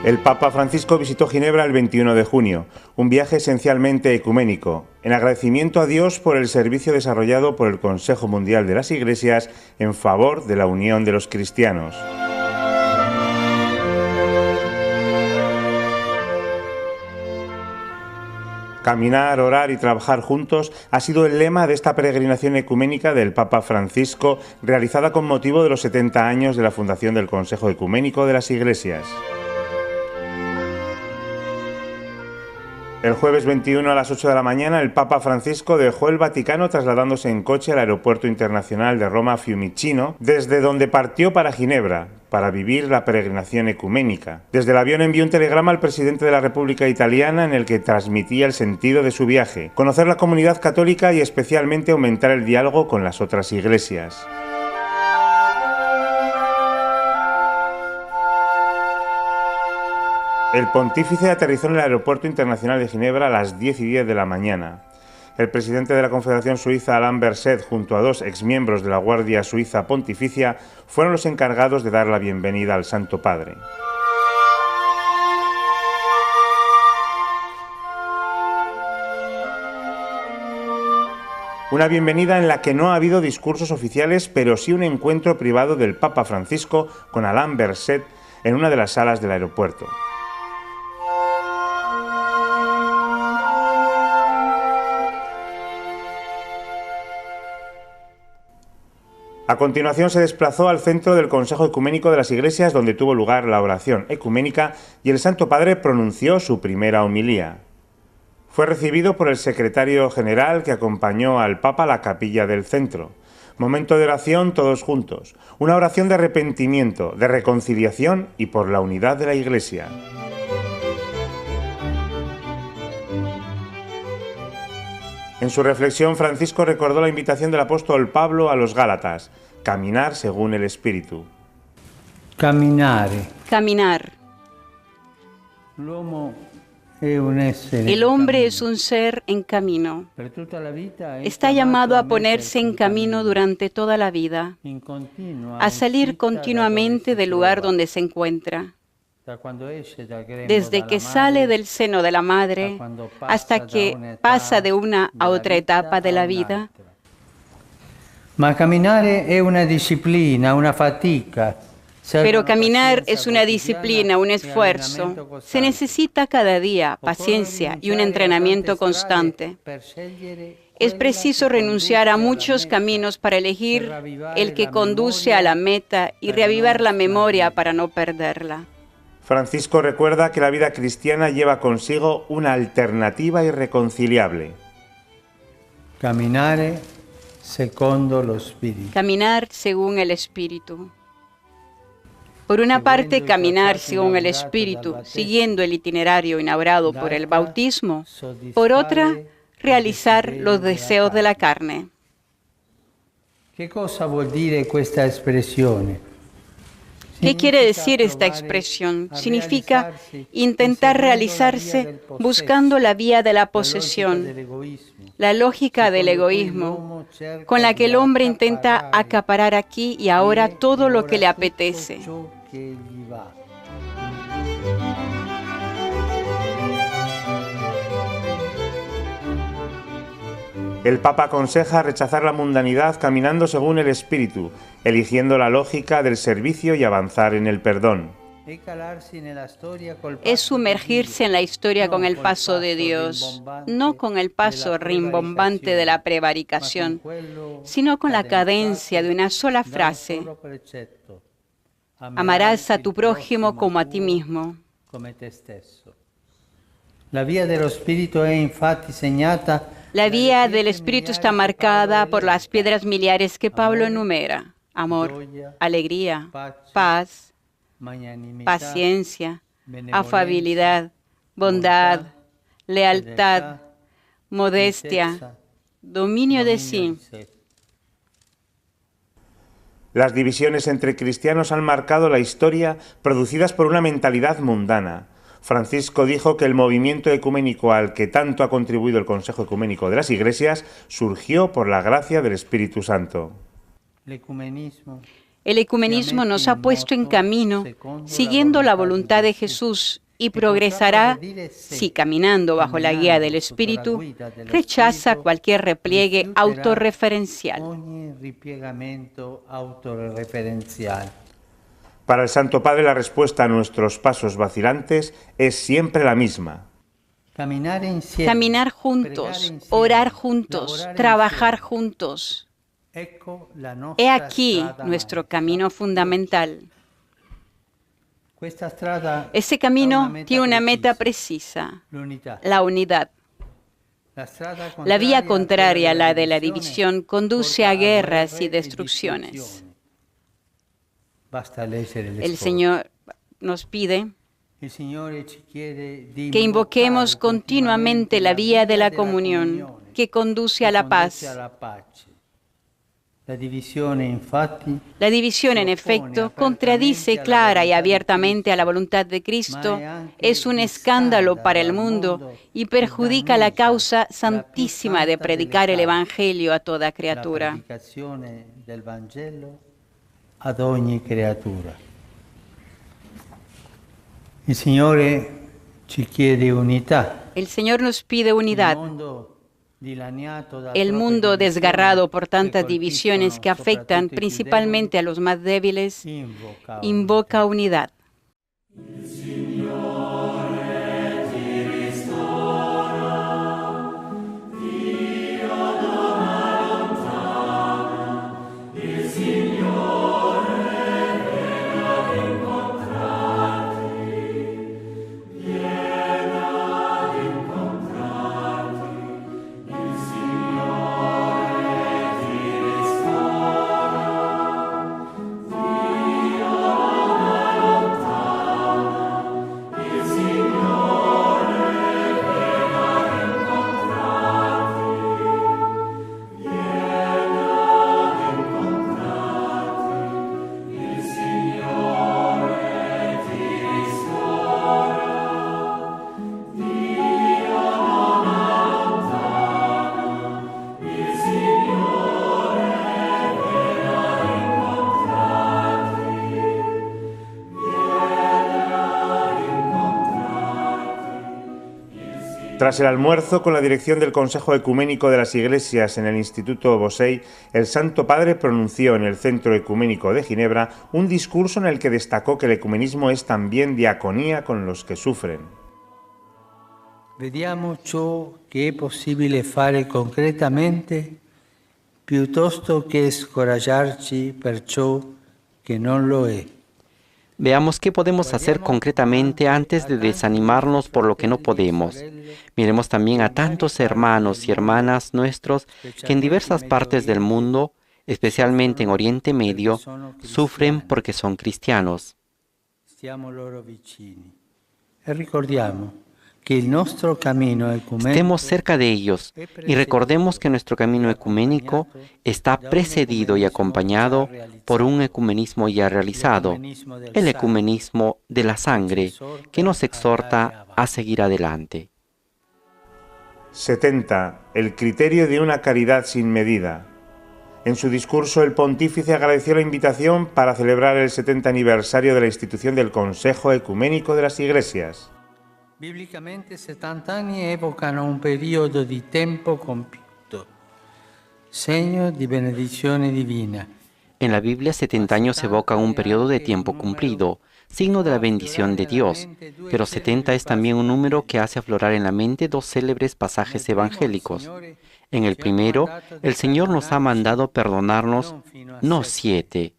El Papa Francisco visitó Ginebra el 21 de junio, un viaje esencialmente ecuménico, en agradecimiento a Dios por el servicio desarrollado por el Consejo Mundial de las Iglesias en favor de la unión de los cristianos. Caminar, orar y trabajar juntos ha sido el lema de esta peregrinación ecuménica del Papa Francisco, realizada con motivo de los 70 años de la fundación del Consejo Ecuménico de las Iglesias. El jueves 21 a las 8 de la mañana, el Papa Francisco dejó el Vaticano trasladándose en coche al Aeropuerto Internacional de Roma Fiumicino, desde donde partió para Ginebra, para vivir la peregrinación ecuménica. Desde el avión envió un telegrama al presidente de la República Italiana en el que transmitía el sentido de su viaje: conocer la comunidad católica y especialmente aumentar el diálogo con las otras iglesias. El pontífice aterrizó en el Aeropuerto Internacional de Ginebra a las 10:10 de la mañana. El presidente de la Confederación Suiza, Alain Berset, junto a 2 exmiembros de la Guardia Suiza Pontificia, fueron los encargados de dar la bienvenida al Santo Padre. Una bienvenida en la que no ha habido discursos oficiales, pero sí un encuentro privado del Papa Francisco con Alain Berset en una de las salas del aeropuerto. A continuación se desplazó al centro del Consejo Ecuménico de las Iglesias, donde tuvo lugar la oración ecuménica y el Santo Padre pronunció su primera homilía. Fue recibido por el secretario general, que acompañó al Papa a la capilla del centro. Momento de oración todos juntos, una oración de arrepentimiento, de reconciliación y por la unidad de la Iglesia. En su reflexión, Francisco recordó la invitación del apóstol Pablo a los Gálatas: caminar según el Espíritu. Caminar. El hombre es un ser en camino. Está llamado a ponerse en camino durante toda la vida, a salir continuamente del lugar donde se encuentra. Desde que sale del seno de la madre hasta que pasa de una a otra etapa de la vida. Ma camminare è una disciplina, una fatica. Pero caminar es una disciplina, un esfuerzo. Se necesita cada día paciencia y un entrenamiento constante. Es preciso renunciar a muchos caminos para elegir el que conduce a la meta y reavivar la memoria para no perderla. Francisco recuerda que la vida cristiana lleva consigo una alternativa irreconciliable. Camminare secondo lo Spirito. Caminar según el Espíritu. Por una parte, caminar según el Espíritu, siguiendo el itinerario inaugurado por el bautismo. Por otra, realizar los deseos de la carne. ¿Qué cosa vuol dire questa espressione? ¿Qué quiere decir esta expresión? Significa intentar realizarse buscando la vía de la posesión, la lógica del egoísmo, con la que el hombre intenta acaparar aquí y ahora todo lo que le apetece. El Papa aconseja rechazar la mundanidad caminando según el Espíritu, eligiendo la lógica del servicio y avanzar en el perdón. Es sumergirse en la historia con el paso de Dios, no con el paso rimbombante de la prevaricación, sino con la cadencia de una sola frase: amarás a tu prójimo como a ti mismo. La vía del Espíritu è infatti segnata. La vía del Espíritu está marcada por las piedras miliares que Pablo enumera: amor, alegría, paz, paciencia, afabilidad, bondad, lealtad, modestia, dominio de sí. Las divisiones entre cristianos han marcado la historia, producidas por una mentalidad mundana. Francisco dijo que el movimiento ecuménico al que tanto ha contribuido el Consejo Ecuménico de las Iglesias surgió por la gracia del Espíritu Santo. El ecumenismo nos ha puesto en camino, siguiendo la voluntad de Jesús, y progresará si, caminando bajo la guía del Espíritu, rechaza cualquier repliegue autorreferencial. Para el Santo Padre, la respuesta a nuestros pasos vacilantes es siempre la misma. Caminar juntos, orar juntos, trabajar juntos. He aquí nuestro camino fundamental. Ese camino tiene una meta precisa, la unidad. La vía contraria a la de la división conduce a guerras y destrucciones. El Señor nos pide que invoquemos continuamente la vía de la comunión que conduce a la paz. La división, en efecto, contradice clara y abiertamente a la voluntad de Cristo, es un escándalo para el mundo y perjudica la causa santísima de predicar el Evangelio a toda criatura. El Señor nos pide unidad. El mundo desgarrado por tantas divisiones que afectan principalmente a los más débiles, invoca unidad. Tras el almuerzo, con la dirección del Consejo Ecuménico de las Iglesias en el Instituto Bosey, el Santo Padre pronunció en el Centro Ecuménico de Ginebra un discurso en el que destacó que el ecumenismo es también diaconía con los que sufren. Vediamo ciò che è possibile fare concretamente, piuttosto che scoraggiarci per ciò che non lo è. Veamos qué podemos hacer concretamente antes de desanimarnos por lo que no podemos. Miremos también a tantos hermanos y hermanas nuestros que en diversas partes del mundo, especialmente en Oriente Medio, sufren porque son cristianos. Estemos cerca de ellos y recordemos que nuestro camino ecuménico está precedido y acompañado por un ecumenismo ya realizado, el ecumenismo de la sangre, que nos exhorta a seguir adelante. 70. El criterio de una caridad sin medida. En su discurso, el pontífice agradeció la invitación para celebrar el 70 aniversario de la institución del Consejo Ecuménico de las Iglesias. Biblicamente 70 anni evocano un periodo di tempo compiuto, segno di benedizione divina. En la Biblia, 70 años evocan un periodo de tiempo cumplido, signo de la bendición de Dios, pero 70 es también un número que hace aflorar en la mente dos célebres pasajes evangélicos. En el primero, el Señor nos ha mandado perdonarnos no 7,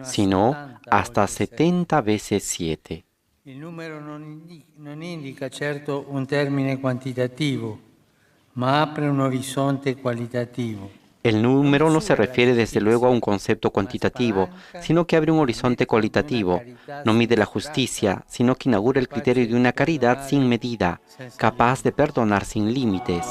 sino hasta 70 veces 7. Il numero non indica certo un termine quantitativo, ma apre un orizzonte qualitativo. El número no se refiere desde luego a un concepto cuantitativo, sino que abre un horizonte cualitativo. No mide la justicia, sino que inaugura el criterio de una caridad sin medida, capaz de perdonar sin límites.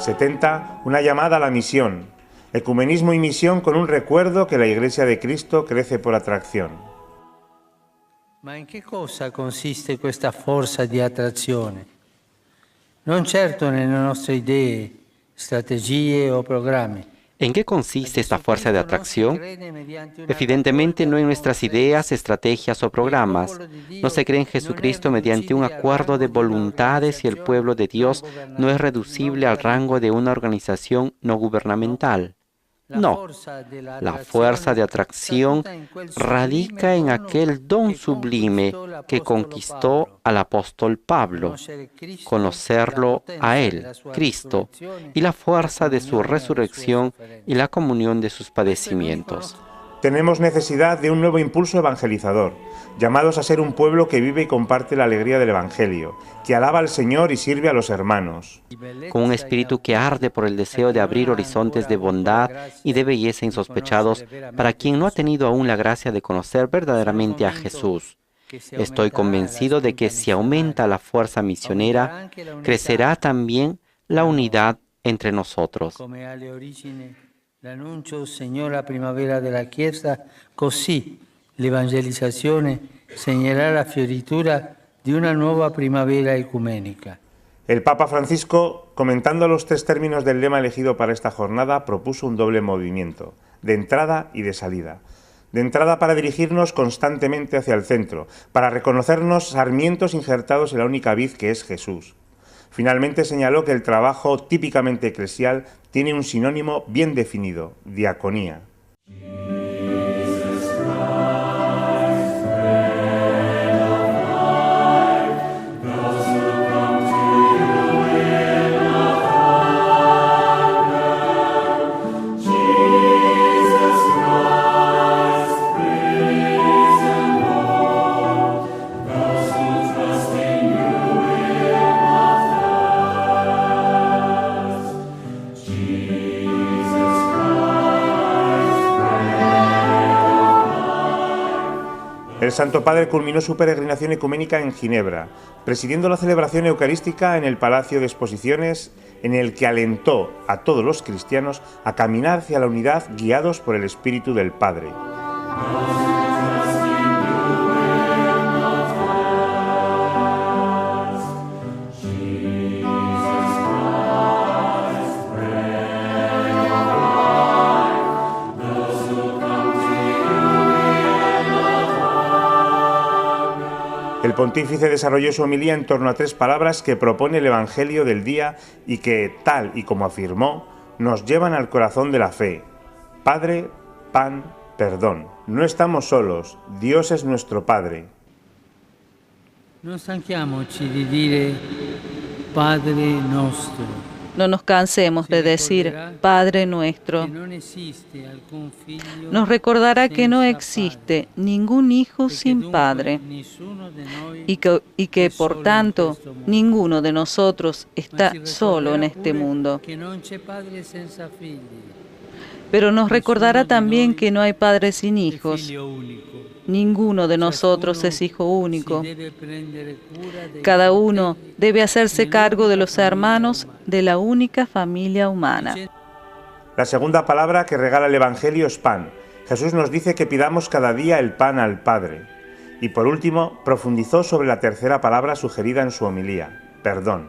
...70, una llamada a la misión. Ecumenismo y misión con un recuerdo que la Iglesia de Cristo crece por atracción. Ma in che cosa consiste questa forza di attrazione? non certo nelle nostre idee, strategie o programmi. ¿En qué consiste esta fuerza de atracción? Evidentemente no en nuestras ideas, estrategias o programas. No se cree en Jesucristo mediante un acuerdo de voluntades y el pueblo de Dios no es reducible al rango de una organización no gubernamental. No, la fuerza de atracción radica en aquel don sublime que conquistó al apóstol Pablo, conocerlo a él, Cristo, y la fuerza de su resurrección y la comunión de sus padecimientos. Tenemos necesidad de un nuevo impulso evangelizador, llamados a ser un pueblo que vive y comparte la alegría del Evangelio, que alaba al Señor y sirve a los hermanos. Con un espíritu que arde por el deseo de abrir horizontes de bondad y de belleza insospechados para quien no ha tenido aún la gracia de conocer verdaderamente a Jesús. Estoy convencido de que si aumenta la fuerza misionera, crecerá también la unidad entre nosotros. L'annuncio segnò la primavera della Chiesa, così l'evangelizzazione segnerà la fioritura di una nuova primavera ecumenica. El Papa Francisco, comentando los 3 términos del lema elegido para esta jornada, propuso un doble movimiento, de entrada y de salida. De entrada para dirigirnos constantemente hacia el centro, para reconocernos sarmientos injertados en la única vid que es Jesús. Finalmente señaló que el trabajo típicamente eclesial tiene un sinónimo bien definido: diaconía. El Santo Padre culminó su peregrinación ecuménica en Ginebra, presidiendo la celebración eucarística en el Palacio de Exposiciones, en el que alentó a todos los cristianos a caminar hacia la unidad guiados por el Espíritu del Padre. El pontífice desarrolló su homilía en torno a 3 palabras que propone el Evangelio del día y que, tal y como afirmó, nos llevan al corazón de la fe. Padre, pan, perdón. No estamos solos, Dios es nuestro Padre. Non stanchiamoci di dire Padre nostro. No nos cansemos de decir Padre nuestro. Nos recordará que no existe ningún hijo sin padre y que por tanto ninguno de nosotros está solo en este mundo. Pero nos recordará también que no hay padre sin hijos. Ninguno de nosotros es hijo único. Cada uno debe hacerse cargo de los hermanos de la única familia humana. La segunda palabra que regala el Evangelio es pan. Jesús nos dice que pidamos cada día el pan al Padre. Y por último, profundizó sobre la tercera palabra sugerida en su homilía: perdón.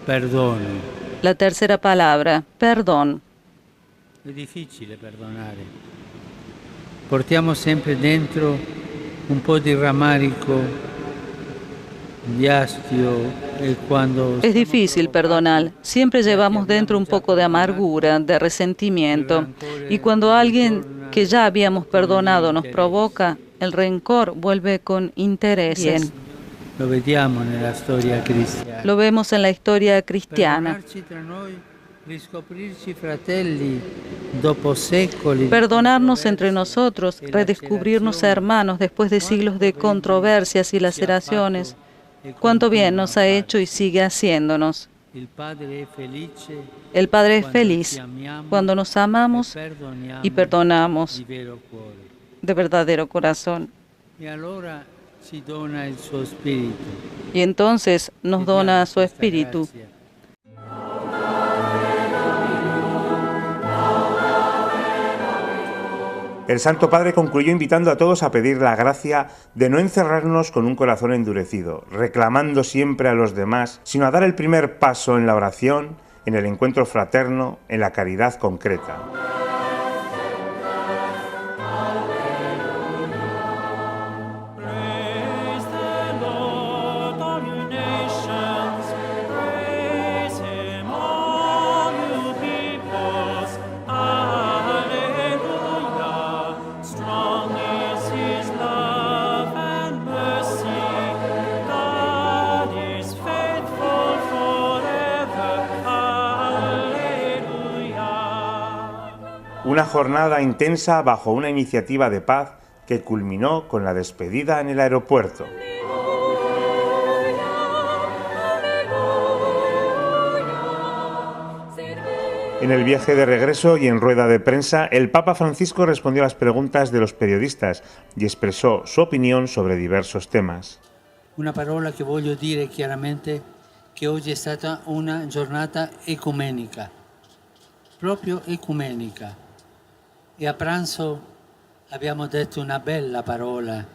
Perdón. La tercera palabra, perdón. Es difícil perdonar. Portiamo sempre dentro un po' di rammarico, di astio, e cuando... Es difícil perdonar. Siempre llevamos dentro un poco de amargura, de resentimiento. Y cuando alguien que ya habíamos perdonado nos provoca, el rencor vuelve con interés. Lo vediamo nella storia cristiana. Lo vemos en la historia cristiana. Perdonarnos entre nosotros, redescubrirnos hermanos después de siglos de controversias y laceraciones. Cuánto bien nos ha hecho y sigue haciéndonos. El Padre es feliz cuando nos amamos y perdonamos de verdadero corazón. Y entonces nos dona su Espíritu. El Santo Padre concluyó invitando a todos a pedir la gracia de no encerrarnos con un corazón endurecido, reclamando siempre a los demás, sino a dar el primer paso en la oración, en el encuentro fraterno, en la caridad concreta. Una jornada intensa bajo una iniciativa de paz que culminó con la despedida en el aeropuerto. En el viaje de regreso y en rueda de prensa, el Papa Francisco respondió a las preguntas de los periodistas y expresó su opinión sobre diversos temas. Una parola che voglio dire chiaramente che oggi è stata una giornata ecumenica, proprio ecumenica. E a pranzo abbiamo detto una bella parola,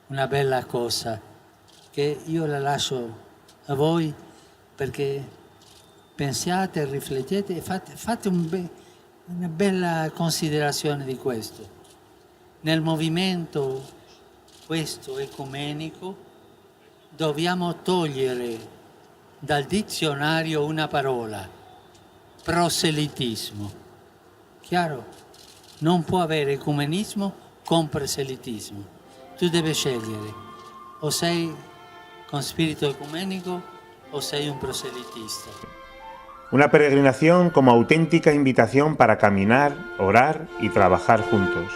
una bella cosa, che io la lascio a voi perché pensiate, riflettete e fate una bella considerazione di questo. Nel movimento questo ecumenico dobbiamo togliere dal dizionario una parola, proselitismo. Chiaro? Non può avere ecumenismo con proselitismo. Tu devi scegliere, o sei con spirito ecumenico o sei un proselitista. Una peregrinación como auténtica invitación para caminar, orar y trabajar juntos.